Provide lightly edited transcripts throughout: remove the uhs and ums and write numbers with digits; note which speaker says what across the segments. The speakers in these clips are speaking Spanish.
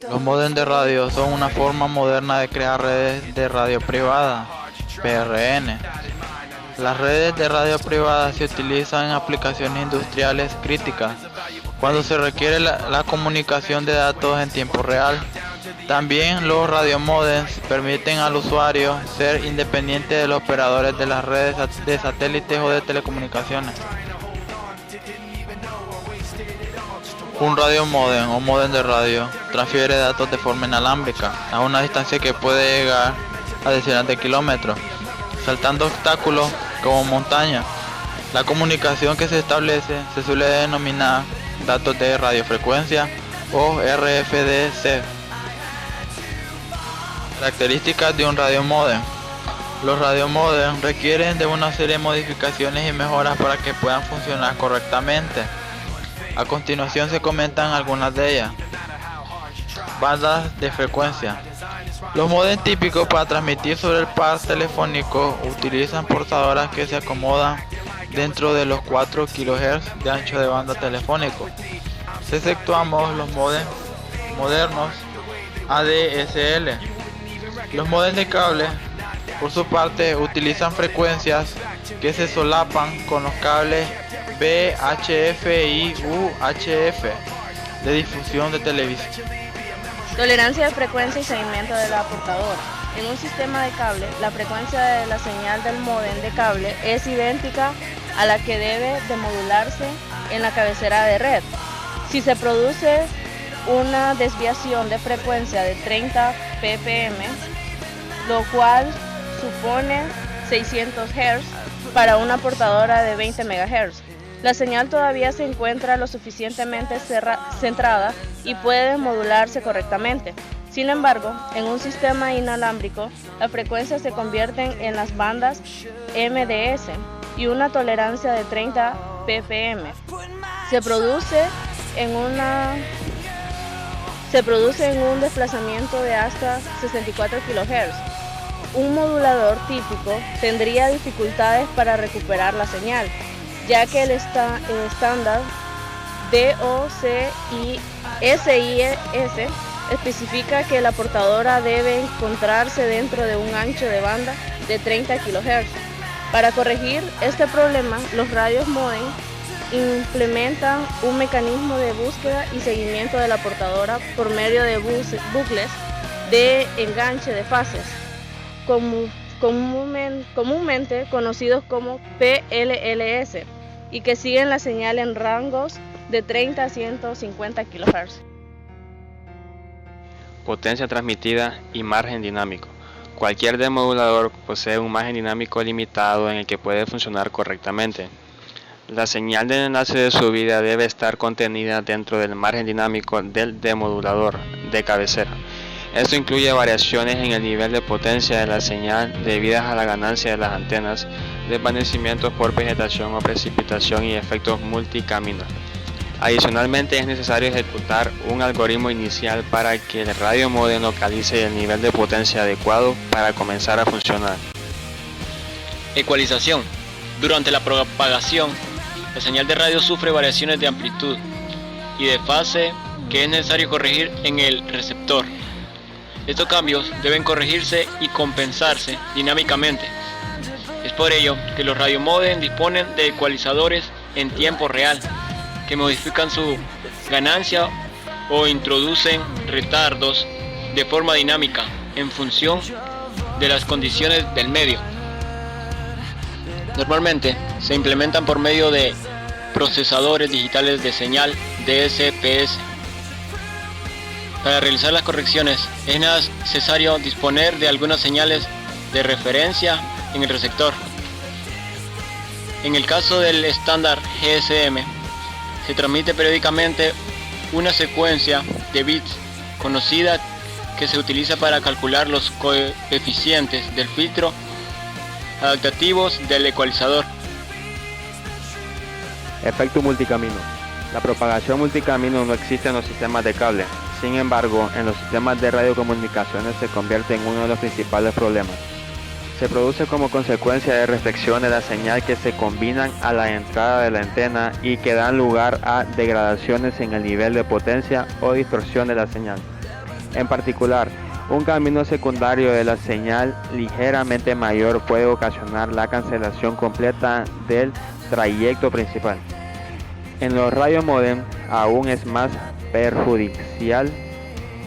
Speaker 1: Los módems de radio son una forma moderna de crear redes de radio privada, PRN. Las redes de radio privadas se utilizan en aplicaciones industriales críticas, cuando se requiere la comunicación de datos en tiempo real. También los radiomodems permiten al usuario ser independiente de los operadores de las redes de satélites o de telecomunicaciones. Un radiomodem o modem de radio transfiere datos de forma inalámbrica a una distancia que puede llegar a decenas de kilómetros, saltando obstáculos como montañas. La comunicación que se establece se suele denominar datos de radiofrecuencia o RFDC. Características de un radiomodem. Los radiomodems requieren de una serie de modificaciones y mejoras para que puedan funcionar correctamente. A continuación se comentan algunas de ellas. Bandas de frecuencia. Los modems típicos para transmitir sobre el par telefónico utilizan portadoras que se acomodan dentro de los 4 kHz de ancho de banda telefónico. Si exceptuamos los modems modernos ADSL. Los modems de cable, por su parte, utilizan frecuencias que se solapan con los cables VHF y UHF de difusión de televisión.
Speaker 2: Tolerancia de frecuencia y seguimiento de la portadora. En un sistema de cable, la frecuencia de la señal del módem de cable es idéntica a la que debe de modularse en la cabecera de red. Si se produce una desviación de frecuencia de 30 ppm, lo cual supone 600 Hz para una portadora de 20 MHz. La señal todavía se encuentra lo suficientemente centrada y puede modularse correctamente. Sin embargo, en un sistema inalámbrico, las frecuencias se convierten en las bandas MDS y una tolerancia de 30 ppm. Se produce en un desplazamiento de hasta 64 kHz. Un modulador típico tendría dificultades para recuperar la señal, ya que el estándar DOCSIS especifica que la portadora debe encontrarse dentro de un ancho de banda de 30 kHz. Para corregir este problema, los radios modem implementan un mecanismo de búsqueda y seguimiento de la portadora por medio de bucles de enganche de fases, comúnmente conocidos como PLLS, y que siguen la señal en rangos de 30 a 150 kHz.
Speaker 3: Potencia transmitida y margen dinámico. Cualquier demodulador posee un margen dinámico limitado en el que puede funcionar correctamente. La señal del enlace de subida debe estar contenida dentro del margen dinámico del demodulador de cabecera. Esto incluye variaciones en el nivel de potencia de la señal debidas a la ganancia de las antenas, desvanecimientos por vegetación o precipitación y efectos multicaminos. Adicionalmente, es necesario ejecutar un algoritmo inicial para que el radiomodem localice el nivel de potencia adecuado para comenzar a funcionar.
Speaker 4: Ecualización. Durante la propagación, la señal de radio sufre variaciones de amplitud y de fase que es necesario corregir en el receptor. Estos cambios deben corregirse y compensarse dinámicamente. Es por ello que los radiomodems disponen de ecualizadores en tiempo real, que modifican su ganancia o introducen retardos de forma dinámica en función de las condiciones del medio. Normalmente se implementan por medio de procesadores digitales de señal DSPS. Para realizar las correcciones es necesario disponer de algunas señales de referencia en el receptor. En el caso del estándar GSM, se transmite periódicamente una secuencia de bits conocida que se utiliza para calcular los coeficientes del filtro adaptativos del ecualizador.
Speaker 3: Efecto multicamino. La propagación multicamino no existe en los sistemas de cable. Sin embargo, en los sistemas de radiocomunicaciones se convierte en uno de los principales problemas. Se produce como consecuencia de reflexión de la señal que se combinan a la entrada de la antena y que dan lugar a degradaciones en el nivel de potencia o distorsión de la señal. En particular, un camino secundario de la señal ligeramente mayor puede ocasionar la cancelación completa del trayecto principal. En los radiomódem aún es más perjudicial,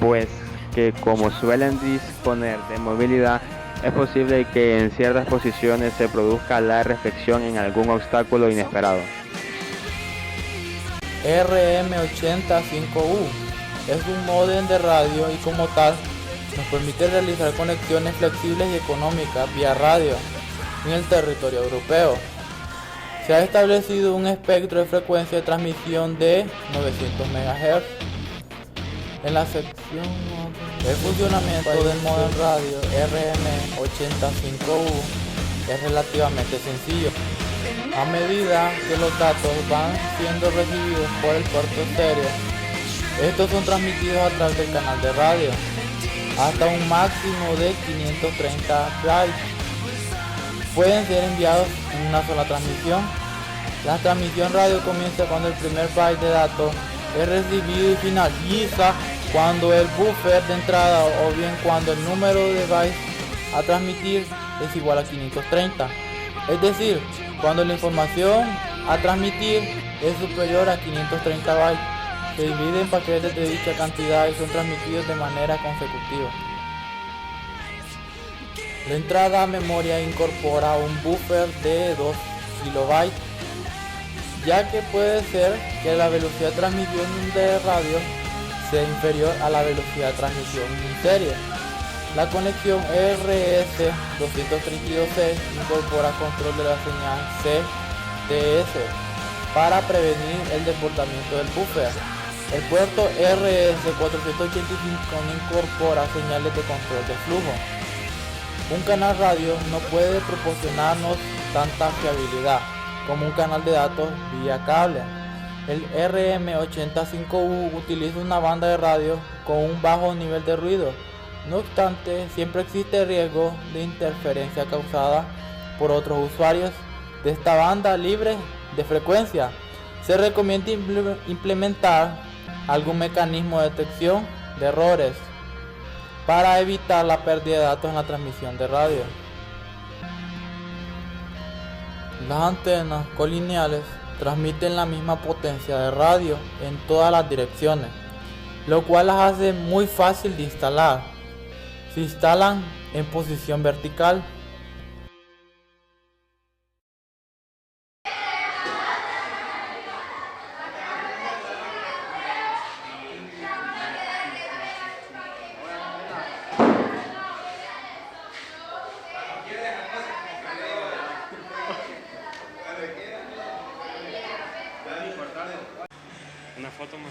Speaker 3: pues que como suelen disponer de movilidad, es posible que en ciertas posiciones se produzca la reflexión en algún obstáculo inesperado.
Speaker 1: RM85U es un módem de radio y como tal nos permite realizar conexiones flexibles y económicas vía radio en el territorio europeo. Se ha establecido un espectro de frecuencia de transmisión de 900 MHz. En la sección el funcionamiento del módem radio RM85U es relativamente sencillo. A medida que los datos van siendo recibidos por el puerto estéreo, estos son transmitidos a través del canal de radio hasta un máximo de 530 bytes. Pueden ser enviados en una sola transmisión. La transmisión radio comienza cuando el primer byte de datos es recibido y finaliza cuando el buffer de entrada o bien cuando el número de bytes a transmitir es igual a 530. Es decir, cuando la información a transmitir es superior a 530 bytes, se divide en paquetes de dicha cantidad y son transmitidos de manera consecutiva. La entrada a memoria incorpora un buffer de 2 kilobytes, ya que puede ser que la velocidad de transmisión de radio sea inferior a la velocidad de transmisión en serie. La conexión RS-232C incorpora control de la señal CTS para prevenir el desbordamiento del buffer. El puerto RS-485 no incorpora señales de control de flujo. Un canal radio no puede proporcionarnos tanta fiabilidad como un canal de datos vía cable. El RM85U utiliza una banda de radio con un bajo nivel de ruido. No obstante, siempre existe el riesgo de interferencia causada por otros usuarios de esta banda libre de frecuencia. Se recomienda implementar algún mecanismo de detección de errores para evitar la pérdida de datos en la transmisión de radio. Las antenas colineales transmiten la misma potencia de radio en todas las direcciones, lo cual las hace muy fácil de instalar. Se instalan en posición vertical.
Speaker 3: Una foto más.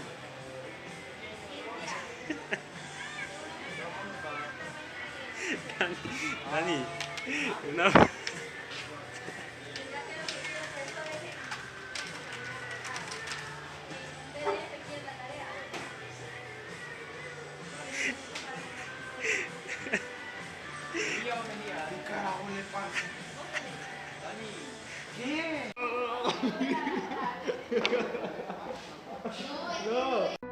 Speaker 3: Dani, una
Speaker 5: ¿Qué carajo le pasa? Dani, ¿qué? No.